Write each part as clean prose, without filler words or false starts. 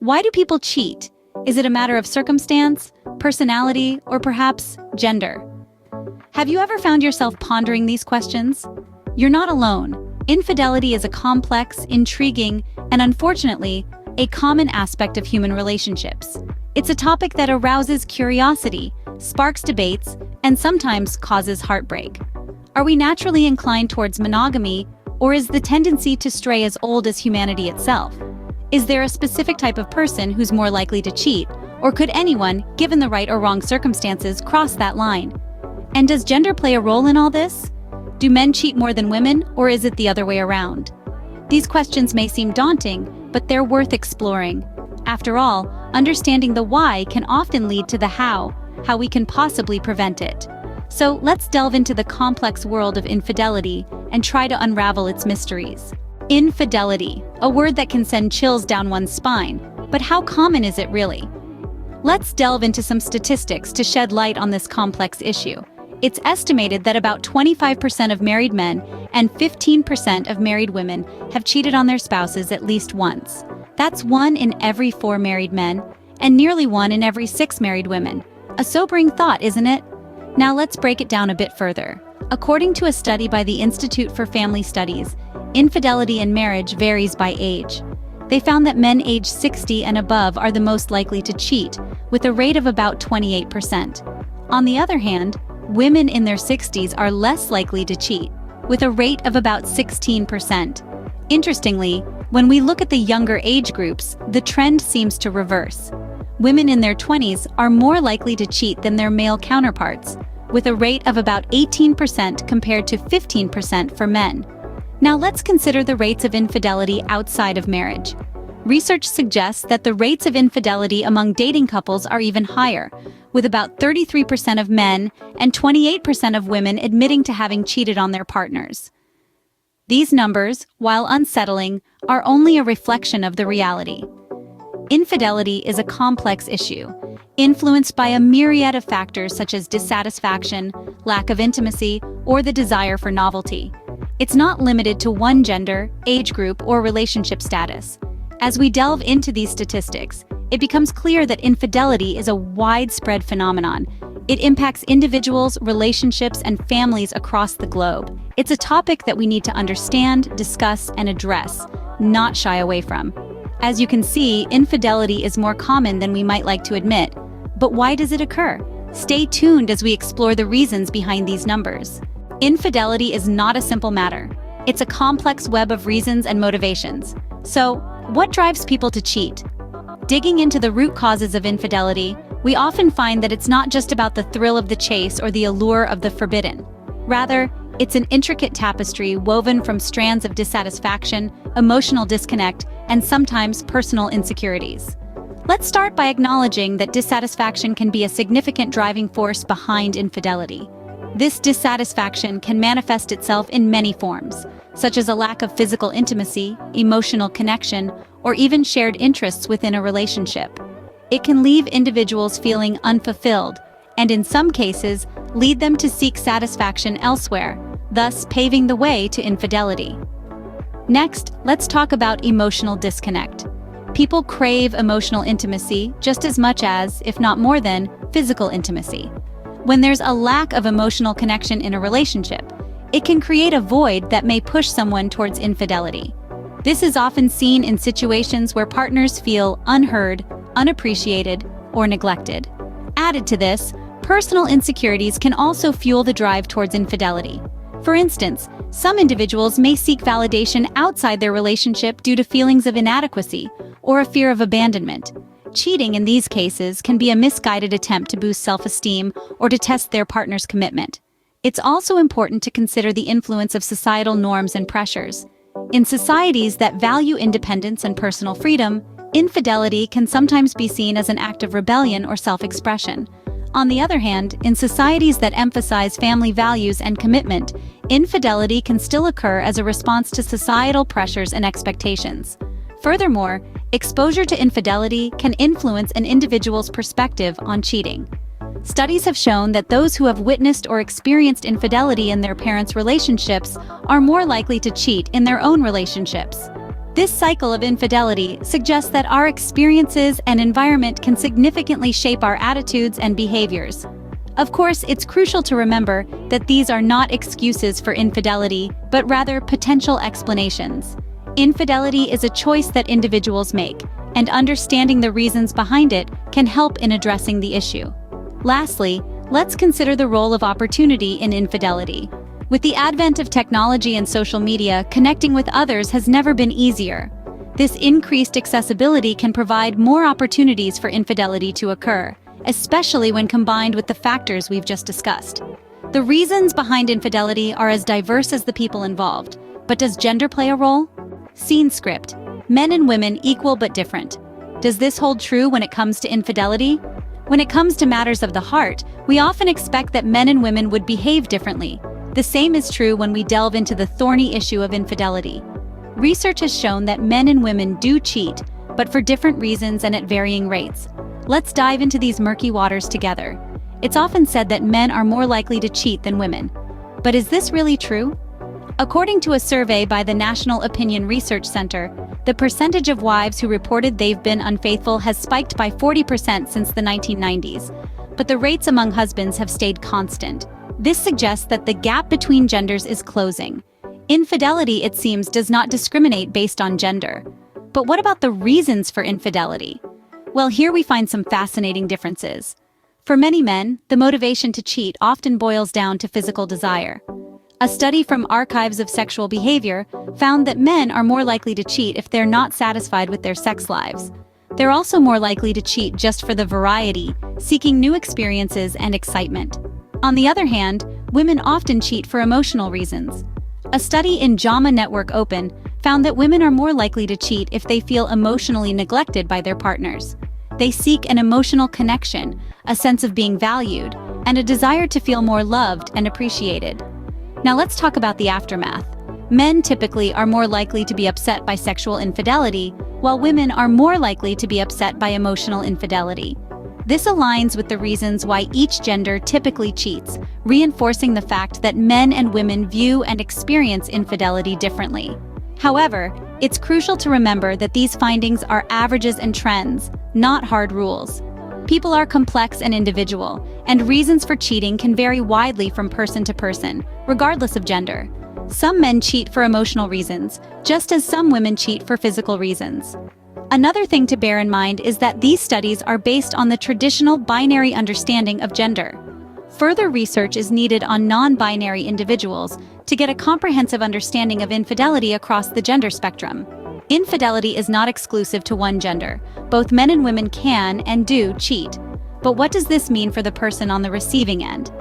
Why do people cheat? Is it a matter of circumstance, personality, or perhaps gender? Have you ever found yourself pondering these questions? You're not alone. Infidelity is a complex, intriguing, and unfortunately, a common aspect of human relationships. It's a topic that arouses curiosity, sparks debates, and sometimes causes heartbreak. Are we naturally inclined towards monogamy, or is the tendency to stray as old as humanity itself? Is there a specific type of person who's more likely to cheat, or could anyone, given the right or wrong circumstances, cross that line? And does gender play a role in all this? Do men cheat more than women, or is it the other way around? These questions may seem daunting, but they're worth exploring. After all, understanding the why can often lead to the how we can possibly prevent it. So let's delve into the complex world of infidelity and try to unravel its mysteries. Infidelity, a word that can send chills down one's spine, but how common is it really? Let's delve into some statistics to shed light on this complex issue. It's estimated that about 25% of married men and 15% of married women have cheated on their spouses at least once. That's 1 in every 4 married men, and nearly 1 in every 6 married women. A sobering thought, isn't it? Now let's break it down a bit further. According to a study by the Institute for Family Studies, infidelity in marriage varies by age. They found that men aged 60 and above are the most likely to cheat, with a rate of about 28%. On the other hand, women in their 60s are less likely to cheat, with a rate of about 16%. Interestingly, when we look at the younger age groups, the trend seems to reverse. Women in their 20s are more likely to cheat than their male counterparts, with a rate of about 18% compared to 15% for men. Now let's consider the rates of infidelity outside of marriage. Research suggests that the rates of infidelity among dating couples are even higher, with about 33% of men and 28% of women admitting to having cheated on their partners. These numbers, while unsettling, are only a reflection of the reality. Infidelity is a complex issue, influenced by a myriad of factors such as dissatisfaction, lack of intimacy, or the desire for novelty. It's not limited to one gender, age group, or relationship status. As we delve into these statistics, it becomes clear that infidelity is a widespread phenomenon. It impacts individuals, relationships, and families across the globe. It's a topic that we need to understand, discuss, and address, not shy away from. As you can see, infidelity is more common than we might like to admit. But why does it occur? Stay tuned as we explore the reasons behind these numbers. Infidelity is not a simple matter. It's a complex web of reasons and motivations. So, what drives people to cheat? Digging into the root causes of infidelity, we often find that it's not just about the thrill of the chase or the allure of the forbidden. Rather, it's an intricate tapestry woven from strands of dissatisfaction, emotional disconnect, and sometimes personal insecurities. Let's start by acknowledging that dissatisfaction can be a significant driving force behind infidelity. This dissatisfaction can manifest itself in many forms, such as a lack of physical intimacy, emotional connection, or even shared interests within a relationship. It can leave individuals feeling unfulfilled, and in some cases, lead them to seek satisfaction elsewhere, thus paving the way to infidelity. Next, let's talk about emotional disconnect. People crave emotional intimacy just as much as, if not more than, physical intimacy. When there's a lack of emotional connection in a relationship, it can create a void that may push someone towards infidelity. This is often seen in situations where partners feel unheard, unappreciated, or neglected. Added to this, personal insecurities can also fuel the drive towards infidelity. For instance, some individuals may seek validation outside their relationship due to feelings of inadequacy or a fear of abandonment. Cheating in these cases can be a misguided attempt to boost self-esteem or to test their partner's commitment. It's also important to consider the influence of societal norms and pressures. In societies that value independence and personal freedom, infidelity can sometimes be seen as an act of rebellion or self-expression. On the other hand, in societies that emphasize family values and commitment, infidelity can still occur as a response to societal pressures and expectations. Furthermore, exposure to infidelity can influence an individual's perspective on cheating. Studies have shown that those who have witnessed or experienced infidelity in their parents' relationships are more likely to cheat in their own relationships. This cycle of infidelity suggests that our experiences and environment can significantly shape our attitudes and behaviors. Of course, it's crucial to remember that these are not excuses for infidelity, but rather potential explanations. Infidelity is a choice that individuals make, and understanding the reasons behind it can help in addressing the issue. Lastly, let's consider the role of opportunity in infidelity. With the advent of technology and social media, connecting with others has never been easier. This increased accessibility can provide more opportunities for infidelity to occur, especially when combined with the factors we've just discussed. The reasons behind infidelity are as diverse as the people involved, but does gender play a role? Scene script: men and women equal but different. Does this hold true when it comes to infidelity? When it comes to matters of the heart, we often expect that men and women would behave differently. The same is true when we delve into the thorny issue of infidelity. Research has shown that men and women do cheat, but for different reasons and at varying rates. Let's dive into these murky waters together. It's often said that men are more likely to cheat than women. But is this really true? According to a survey by the National Opinion Research Center, the percentage of wives who reported they've been unfaithful has spiked by 40% since the 1990s, but the rates among husbands have stayed constant. This suggests that the gap between genders is closing. Infidelity, it seems, does not discriminate based on gender. But what about the reasons for infidelity? Well, here we find some fascinating differences. For many men, the motivation to cheat often boils down to physical desire. A study from Archives of Sexual Behavior found that men are more likely to cheat if they're not satisfied with their sex lives. They're also more likely to cheat just for the variety, seeking new experiences and excitement. On the other hand, women often cheat for emotional reasons. A study in JAMA Network Open found that women are more likely to cheat if they feel emotionally neglected by their partners. They seek an emotional connection, a sense of being valued, and a desire to feel more loved and appreciated. Now let's talk about the aftermath. Men typically are more likely to be upset by sexual infidelity, while women are more likely to be upset by emotional infidelity. This aligns with the reasons why each gender typically cheats, reinforcing the fact that men and women view and experience infidelity differently. However, it's crucial to remember that these findings are averages and trends, not hard rules. People are complex and individual, and reasons for cheating can vary widely from person to person, regardless of gender. Some men cheat for emotional reasons, just as some women cheat for physical reasons. Another thing to bear in mind is that these studies are based on the traditional binary understanding of gender. Further research is needed on non-binary individuals to get a comprehensive understanding of infidelity across the gender spectrum. Infidelity is not exclusive to one gender. Both men and women can and do cheat. But what does this mean for the person on the receiving end?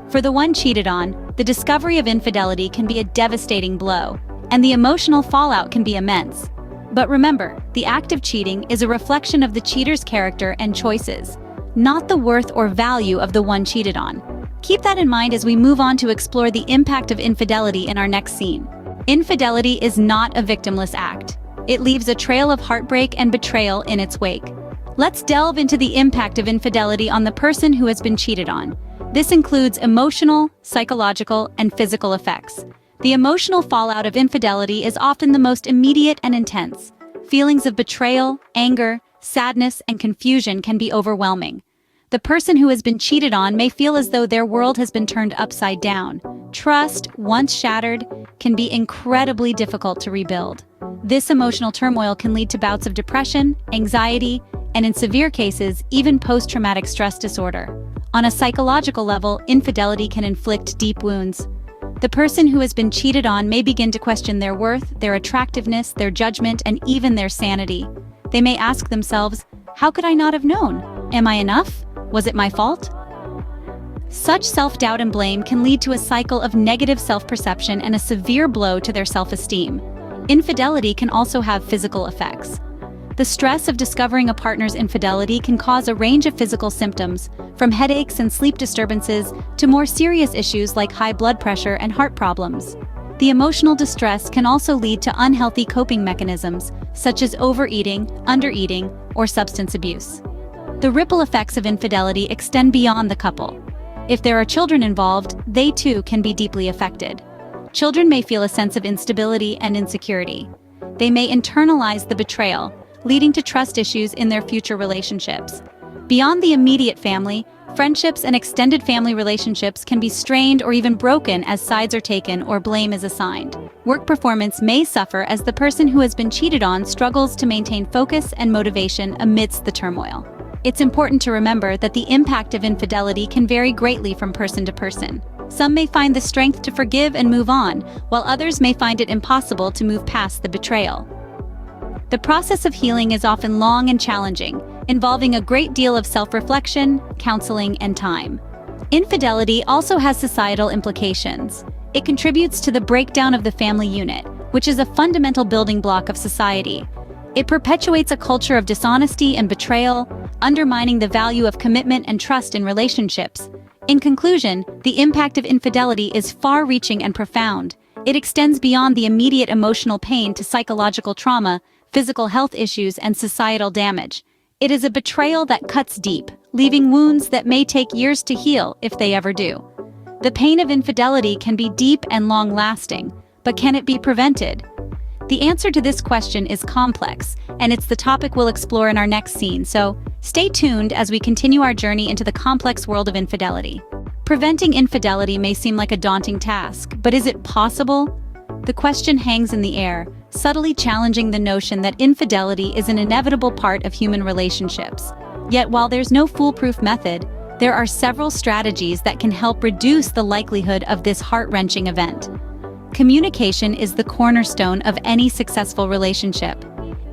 For the one cheated on, the discovery of infidelity can be a devastating blow, and the emotional fallout can be immense. But remember, the act of cheating is a reflection of the cheater's character and choices, not the worth or value of the one cheated on. Keep that in mind as we move on to explore the impact of infidelity in our next scene. Infidelity is not a victimless act. It leaves a trail of heartbreak and betrayal in its wake. Let's delve into the impact of infidelity on the person who has been cheated on. This includes emotional, psychological, and physical effects. The emotional fallout of infidelity is often the most immediate and intense. Feelings of betrayal, anger, sadness, and confusion can be overwhelming. The person who has been cheated on may feel as though their world has been turned upside down. Trust, once shattered, can be incredibly difficult to rebuild. This emotional turmoil can lead to bouts of depression, anxiety, and in severe cases, even post-traumatic stress disorder. On a psychological level, infidelity can inflict deep wounds. The person who has been cheated on may begin to question their worth, their attractiveness, their judgment, and even their sanity. They may ask themselves, "How could I not have known? Am I enough? Was it my fault?" Such self-doubt and blame can lead to a cycle of negative self-perception and a severe blow to their self-esteem. Infidelity can also have physical effects. The stress of discovering a partner's infidelity can cause a range of physical symptoms, from headaches and sleep disturbances to more serious issues like high blood pressure and heart problems. The emotional distress can also lead to unhealthy coping mechanisms, such as overeating, undereating, or substance abuse. The ripple effects of infidelity extend beyond the couple. If there are children involved, they too can be deeply affected. Children may feel a sense of instability and insecurity. they may internalize the betrayal, leading to trust issues in their future relationships. Beyond the immediate family, friendships and extended family relationships can be strained or even broken as sides are taken or blame is assigned. Work performance may suffer as the person who has been cheated on struggles to maintain focus and motivation amidst the turmoil. It's important to remember that the impact of infidelity can vary greatly from person to person. Some may find the strength to forgive and move on, while others may find it impossible to move past the betrayal. The process of healing is often long and challenging, involving a great deal of self-reflection, counseling, and time. Infidelity also has societal implications. It contributes to the breakdown of the family unit, which is a fundamental building block of society. It perpetuates a culture of dishonesty and betrayal, undermining the value of commitment and trust in relationships. In conclusion, the impact of infidelity is far-reaching and profound. It extends beyond the immediate emotional pain to psychological trauma, physical health issues, and societal damage. It is a betrayal that cuts deep, leaving wounds that may take years to heal if they ever do. The pain of infidelity can be deep and long-lasting, but can it be prevented? The answer to this question is complex, and it's the topic we'll explore in our next scene, so stay tuned as we continue our journey into the complex world of infidelity. Preventing infidelity may seem like a daunting task, but is it possible? The question hangs in the air, subtly challenging the notion that infidelity is an inevitable part of human relationships. Yet while there's no foolproof method, there are several strategies that can help reduce the likelihood of this heart-wrenching event. Communication is the cornerstone of any successful relationship.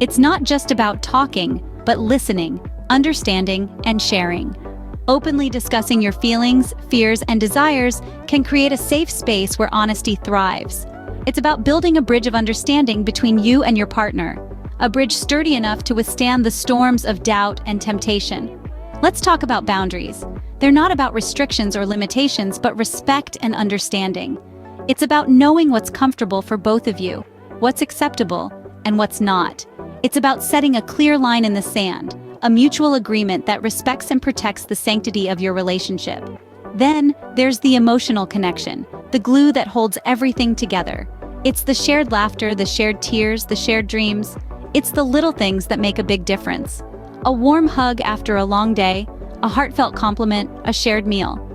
It's not just about talking, but listening, understanding, and sharing. Openly discussing your feelings, fears, and desires can create a safe space where honesty thrives. It's about building a bridge of understanding between you and your partner, a bridge sturdy enough to withstand the storms of doubt and temptation. Let's talk about boundaries. They're not about restrictions or limitations, but respect and understanding. It's about knowing what's comfortable for both of you, what's acceptable, and what's not. It's about setting a clear line in the sand, a mutual agreement that respects and protects the sanctity of your relationship. Then, there's the emotional connection, the glue that holds everything together. It's the shared laughter, the shared tears, the shared dreams. It's the little things that make a big difference. A warm hug after a long day, a heartfelt compliment, a shared meal.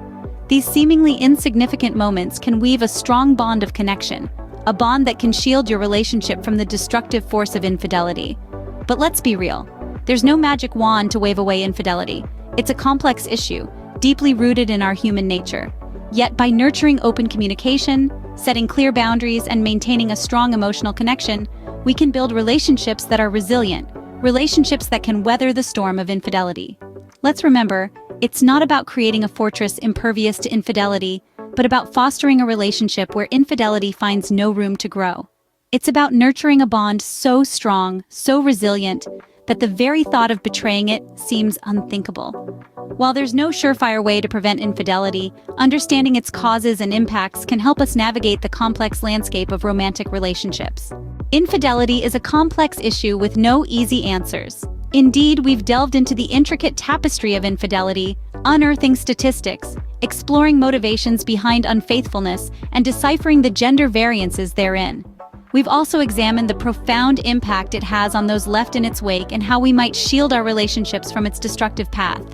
These seemingly insignificant moments can weave a strong bond of connection, a bond that can shield your relationship from the destructive force of infidelity. But let's be real. There's no magic wand to wave away infidelity. It's a complex issue, deeply rooted in our human nature. Yet by nurturing open communication, setting clear boundaries, and maintaining a strong emotional connection, we can build relationships that are resilient, relationships that can weather the storm of infidelity. Let's remember, it's not about creating a fortress impervious to infidelity, but about fostering a relationship where infidelity finds no room to grow. It's about nurturing a bond so strong, so resilient, that the very thought of betraying it seems unthinkable. While there's no surefire way to prevent infidelity, understanding its causes and impacts can help us navigate the complex landscape of romantic relationships. Infidelity is a complex issue with no easy answers. Indeed, we've delved into the intricate tapestry of infidelity, unearthing statistics, exploring motivations behind unfaithfulness, and deciphering the gender variances therein. We've also examined the profound impact it has on those left in its wake and how we might shield our relationships from its destructive path.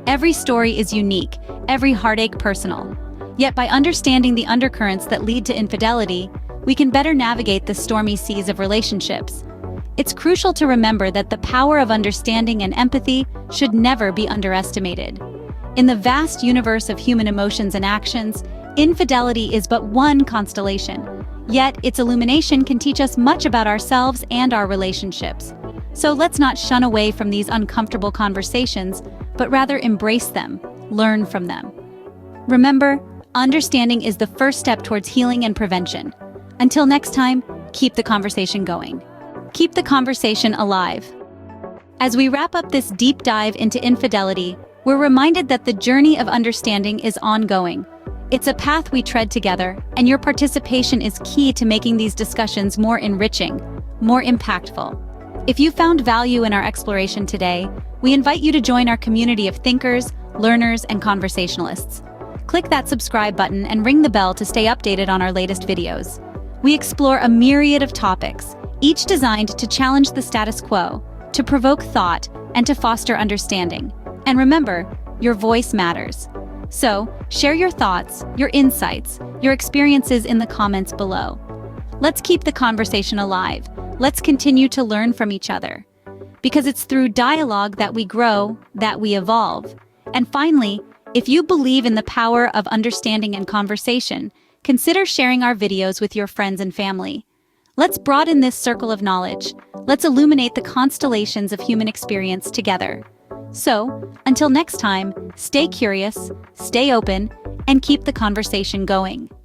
Every story is unique, every heartache personal. Yet by understanding the undercurrents that lead to infidelity, we can better navigate the stormy seas of relationships. It's crucial to remember that the power of understanding and empathy should never be underestimated. In the vast universe of human emotions and actions, infidelity is but one constellation. Yet, its illumination can teach us much about ourselves and our relationships. So let's not shun away from these uncomfortable conversations, but rather embrace them, learn from them. Remember, understanding is the first step towards healing and prevention. Until next time, keep the conversation going. Keep the conversation alive. As we wrap up this deep dive into infidelity, we're reminded that the journey of understanding is ongoing. It's a path we tread together, and your participation is key to making these discussions more enriching, more impactful. If you found value in our exploration today, we invite you to join our community of thinkers, learners, and conversationalists. Click that subscribe button and ring the bell to stay updated on our latest videos. We explore a myriad of topics, each designed to challenge the status quo, to provoke thought, and to foster understanding. And remember, your voice matters. So, share your thoughts, your insights, your experiences in the comments below. Let's keep the conversation alive. Let's continue to learn from each other. Because it's through dialogue that we grow, that we evolve. And finally, if you believe in the power of understanding and conversation, consider sharing our videos with your friends and family. Let's broaden this circle of knowledge. Let's illuminate the constellations of human experience together. So, until next time, stay curious, stay open, and keep the conversation going.